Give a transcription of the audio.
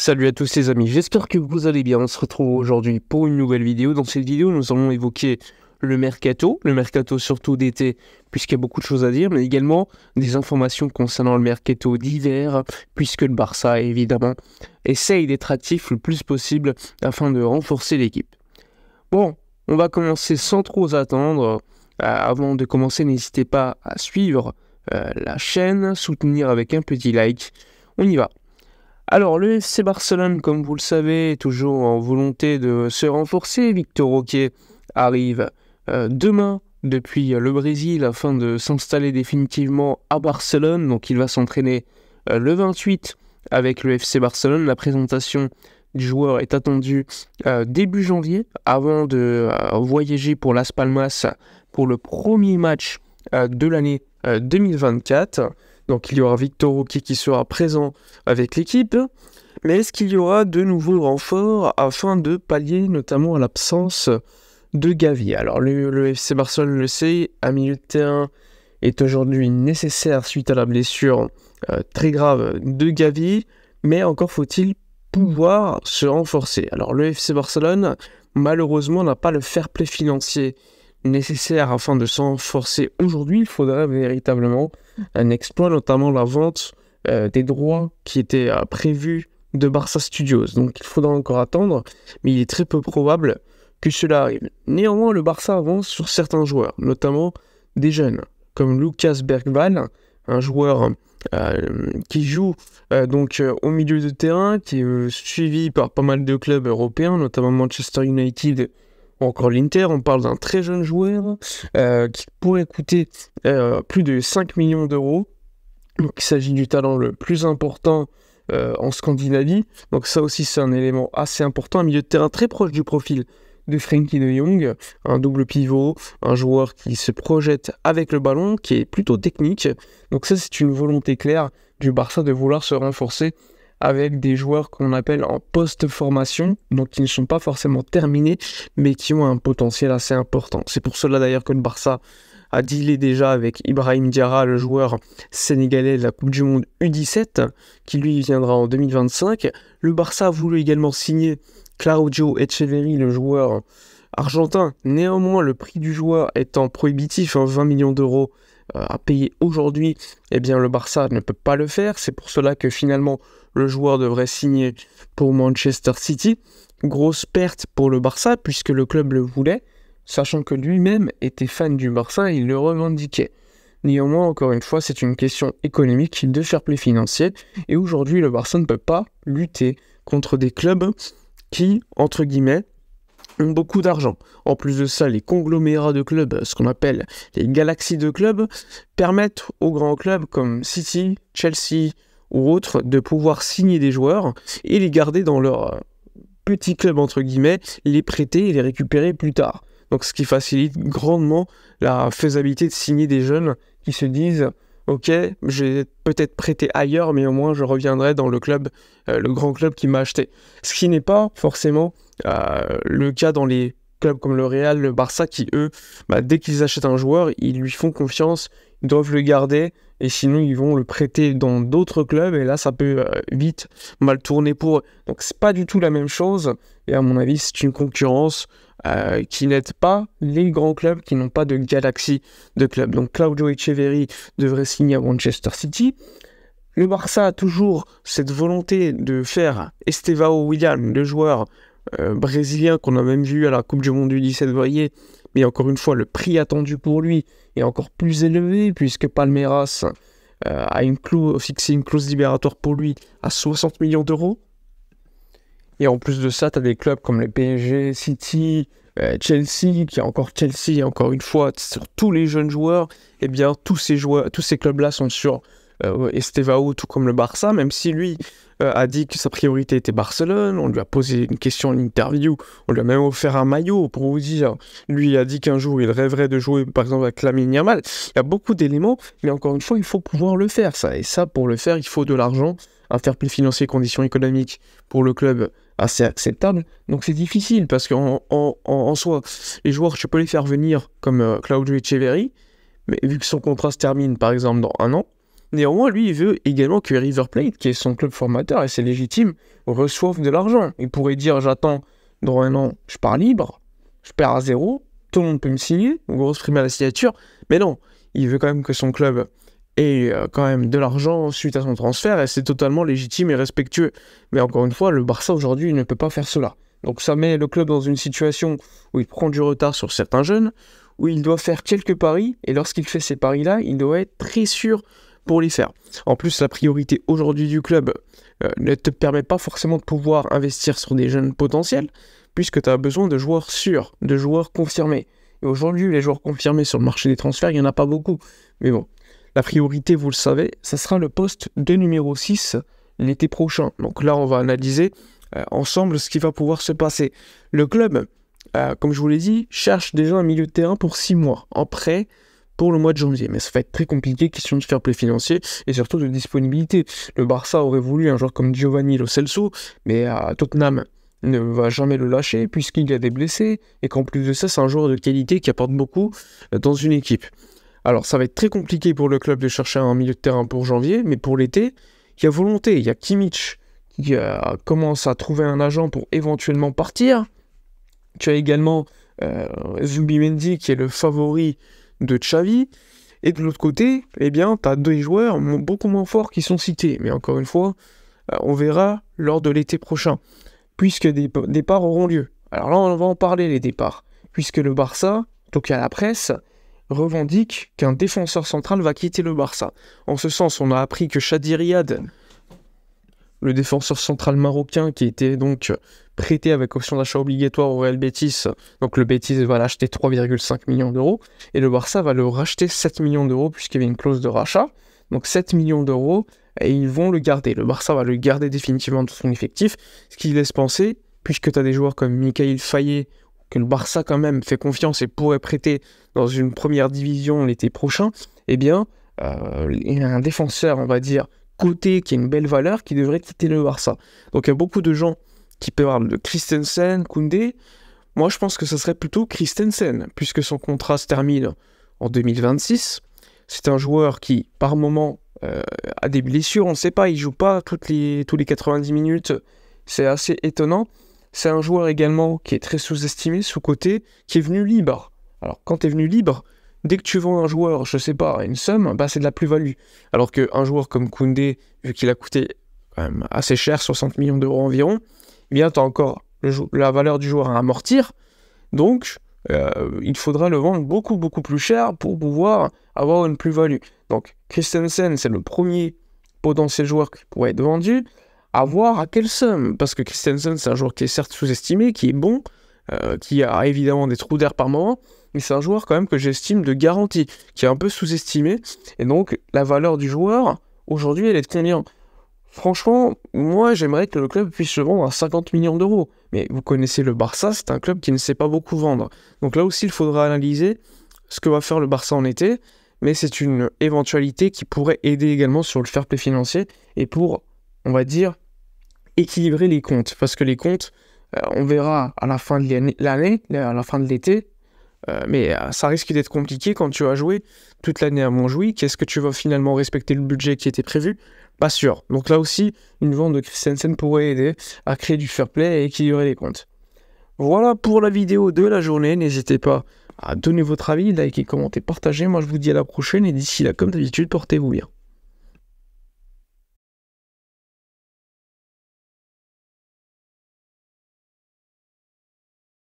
Salut à tous les amis, j'espère que vous allez bien. On se retrouve aujourd'hui pour une nouvelle vidéo. Dans cette vidéo, nous allons évoquer le mercato surtout d'été, puisqu'il y a beaucoup de choses à dire, mais également des informations concernant le mercato d'hiver, puisque le Barça, évidemment, essaye d'être actif le plus possible afin de renforcer l'équipe. Bon, on va commencer sans trop attendre. Avant de commencer, n'hésitez pas à suivre la chaîne, soutenir avec un petit like. On y va. Alors, le FC Barcelone, comme vous le savez, est toujours en volonté de se renforcer. Victor Roque arrive demain depuis le Brésil afin de s'installer définitivement à Barcelone. Donc, il va s'entraîner le 28 avec le FC Barcelone. La présentation du joueur est attendue début janvier avant de voyager pour Las Palmas pour le premier match de l'année 2024. Donc il y aura Victor Roque qui sera présent avec l'équipe. Mais est-ce qu'il y aura de nouveaux renforts afin de pallier notamment à l'absence de Gavi? Alors le FC Barcelone le sait, un milieu de terrain est aujourd'hui nécessaire suite à la blessure très grave de Gavi. Mais encore faut-il pouvoir se renforcer. Alors le FC Barcelone malheureusement n'a pas le fair play financier nécessaire afin de se renforcer aujourd'hui. Il faudrait véritablement un exploit, notamment la vente des droits qui étaient prévus de Barça Studios. Donc il faudra encore attendre, mais il est très peu probable que cela arrive. Néanmoins, le Barça avance sur certains joueurs, notamment des jeunes, comme Lucas Bergwijn, un joueur qui joue au milieu de terrain, qui est suivi par pas mal de clubs européens, notamment Manchester United ou encore l'Inter. On parle d'un très jeune joueur qui pourrait coûter plus de 5 millions d'euros. Donc il s'agit du talent le plus important en Scandinavie. Donc ça aussi c'est un élément assez important. Un milieu de terrain très proche du profil de Frenkie de Jong, un double pivot, un joueur qui se projette avec le ballon, qui est plutôt technique. Donc ça c'est une volonté claire du Barça de vouloir se renforcer avec des joueurs qu'on appelle en post-formation, donc qui ne sont pas forcément terminés, mais qui ont un potentiel assez important. C'est pour cela d'ailleurs que le Barça a dealé déjà avec Ibrahim Diarra, le joueur sénégalais de la Coupe du Monde U17, qui lui viendra en 2025. Le Barça a voulu également signer Claudio Echeverri, le joueur argentin. Néanmoins, le prix du joueur étant prohibitif, 20 millions d'euros à payer aujourd'hui, eh bien le Barça ne peut pas le faire. C'est pour cela que finalement le joueur devrait signer pour Manchester City. Grosse perte pour le Barça puisque le club le voulait, sachant que lui-même était fan du Barça et il le revendiquait. Néanmoins, encore une fois, c'est une question économique de fair play financier et aujourd'hui le Barça ne peut pas lutter contre des clubs qui, entre guillemets, ont beaucoup d'argent. En plus de ça, les conglomérats de clubs, ce qu'on appelle les galaxies de clubs, permettent aux grands clubs comme City, Chelsea ou autres de pouvoir signer des joueurs et les garder dans leur petit club, entre guillemets, les prêter et les récupérer plus tard. Donc ce qui facilite grandement la faisabilité de signer des jeunes qui se disent « Ok, je vais peut-être prêter ailleurs, mais au moins je reviendrai dans le club, le grand club qui m'a acheté. » Ce qui n'est pas forcément le cas dans les clubs comme le Real, le Barça, qui eux, dès qu'ils achètent un joueur, ils lui font confiance, ils doivent le garder, et sinon ils vont le prêter dans d'autres clubs, et là ça peut vite mal tourner pour eux. Donc c'est pas du tout la même chose, et à mon avis c'est une concurrence qui n'aide pas les grands clubs qui n'ont pas de galaxie de clubs. Donc Claudio Echeverri devrait signer à Manchester City. Le Barça a toujours cette volonté de faire Estevão Willian, le joueur brésilien qu'on a même vu à la Coupe du Monde U17, vous voyez, mais encore une fois le prix attendu pour lui est encore plus élevé puisque Palmeiras a fixé une clause libératoire pour lui à 60 millions d'euros. Et en plus de ça, tu as des clubs comme les PSG, City, Chelsea, qui est encore Chelsea, encore une fois, sur tous les jeunes joueurs, eh bien tous ces clubs-là sont sur Estevão, tout comme le Barça, même si lui a dit que sa priorité était Barcelone. On lui a posé une question en interview, on lui a même offert un maillot pour vous dire. Lui a dit qu'un jour il rêverait de jouer par exemple avec Lamine Yamal. Il y a beaucoup d'éléments, mais encore une fois, il faut pouvoir le faire ça. Et ça, pour le faire, il faut de l'argent, un fair play financier, conditions économiques pour le club assez acceptable. Donc c'est difficile parce qu'en soi, les joueurs, je peux les faire venir comme Claudio Echeverri, mais vu que son contrat se termine par exemple dans 1 an, Néanmoins, lui, il veut également que River Plate, qui est son club formateur, et c'est légitime, reçoive de l'argent. Il pourrait dire, j'attends dans un an, je pars libre, je perds à zéro, tout le monde peut me signer, une grosse prime à la signature, mais non, il veut quand même que son club ait quand même de l'argent suite à son transfert, et c'est totalement légitime et respectueux. Mais encore une fois, le Barça aujourd'hui ne peut pas faire cela. Donc ça met le club dans une situation où il prend du retard sur certains jeunes, où il doit faire quelques paris, et lorsqu'il fait ces paris-là, il doit être très sûr pour les faire. En plus, la priorité aujourd'hui du club ne te permet pas forcément de pouvoir investir sur des jeunes potentiels, puisque tu as besoin de joueurs sûrs, de joueurs confirmés. Et aujourd'hui, les joueurs confirmés sur le marché des transferts, il n'y en a pas beaucoup. Mais bon, la priorité, vous le savez, ça sera le poste de numéro 6 l'été prochain. Donc là, on va analyser ensemble ce qui va pouvoir se passer. Le club, comme je vous l'ai dit, cherche déjà un milieu de terrain pour 6 mois, en prêt pour le mois de janvier. Mais ça va être très compliqué, question de fair play financier et surtout de disponibilité. Le Barça aurait voulu un joueur comme Giovanni Lo Celso, mais Tottenham ne va jamais le lâcher puisqu'il y a des blessés et qu'en plus de ça, c'est un joueur de qualité qui apporte beaucoup dans une équipe. Alors ça va être très compliqué pour le club de chercher un milieu de terrain pour janvier, mais pour l'été, il y a volonté. Il y a Kimmich qui commence à trouver un agent pour éventuellement partir. Tu as également Zubimendi qui est le favori de Xavi. Et de l'autre côté, eh bien, tu as deux joueurs beaucoup moins forts qui sont cités. Mais encore une fois, on verra lors de l'été prochain, puisque des départs auront lieu. Alors là, on va en parler, les départs. Puisque le Barça, donc à la presse, revendique qu'un défenseur central va quitter le Barça. En ce sens, on a appris que Chadi Riyad, le défenseur central marocain qui était donc prêté avec option d'achat obligatoire au Real Betis, donc le Betis va l'acheter 3,5 millions d'euros, et le Barça va le racheter 7 millions d'euros puisqu'il y avait une clause de rachat, donc 7 millions d'euros, et ils vont le garder. Le Barça va le garder définitivement dans son effectif, ce qui laisse penser, puisque tu as des joueurs comme Mikayil Faye, que le Barça quand même fait confiance et pourrait prêter dans une première division l'été prochain, eh bien, il y a un défenseur, on va dire, côté qui a une belle valeur, qui devrait quitter le Barça. Donc il y a beaucoup de gens qui parlent de Christensen, Koundé. Moi je pense que ce serait plutôt Christensen, puisque son contrat se termine en 2026. C'est un joueur qui, par moment, a des blessures, on ne sait pas, il ne joue pas tous les 90 minutes, c'est assez étonnant. C'est un joueur également qui est très sous-estimé, sous-coté, qui est venu libre. Alors quand tu es venu libre, dès que tu vends un joueur, je sais pas, une somme, bah c'est de la plus-value. Alors qu'un joueur comme Koundé, vu qu'il a coûté quand même assez cher, 60 millions d'euros environ, eh bien tu as encore la valeur du joueur à amortir. Donc, il faudra le vendre beaucoup, beaucoup plus cher pour pouvoir avoir une plus-value. Donc, Christensen, c'est le premier potentiel joueur qui pourrait être vendu. À voir à quelle somme, parce que Christensen, c'est un joueur qui est certes sous-estimé, qui est bon, qui a évidemment des trous d'air par moment, mais c'est un joueur quand même que j'estime de garantie, qui est un peu sous-estimé, et donc la valeur du joueur, aujourd'hui, elle est de combien ? Franchement, moi j'aimerais que le club puisse se vendre à 50 millions d'euros, mais vous connaissez le Barça, c'est un club qui ne sait pas beaucoup vendre, donc là aussi il faudra analyser ce que va faire le Barça en été, mais c'est une éventualité qui pourrait aider également sur le fair play financier, et pour, on va dire, équilibrer les comptes, parce que les comptes, on verra à la fin de l'année, à la fin de l'été, mais ça risque d'être compliqué quand tu vas jouer toute l'année à Montjuïc. Est-ce que tu vas finalement respecter le budget qui était prévu ? Pas sûr. Donc là aussi, une vente de Christensen pourrait aider à créer du fair play et équilibrer les comptes. Voilà pour la vidéo de la journée. N'hésitez pas à donner votre avis, liker, commenter, partager. Moi, je vous dis à la prochaine et d'ici là, comme d'habitude, portez-vous bien.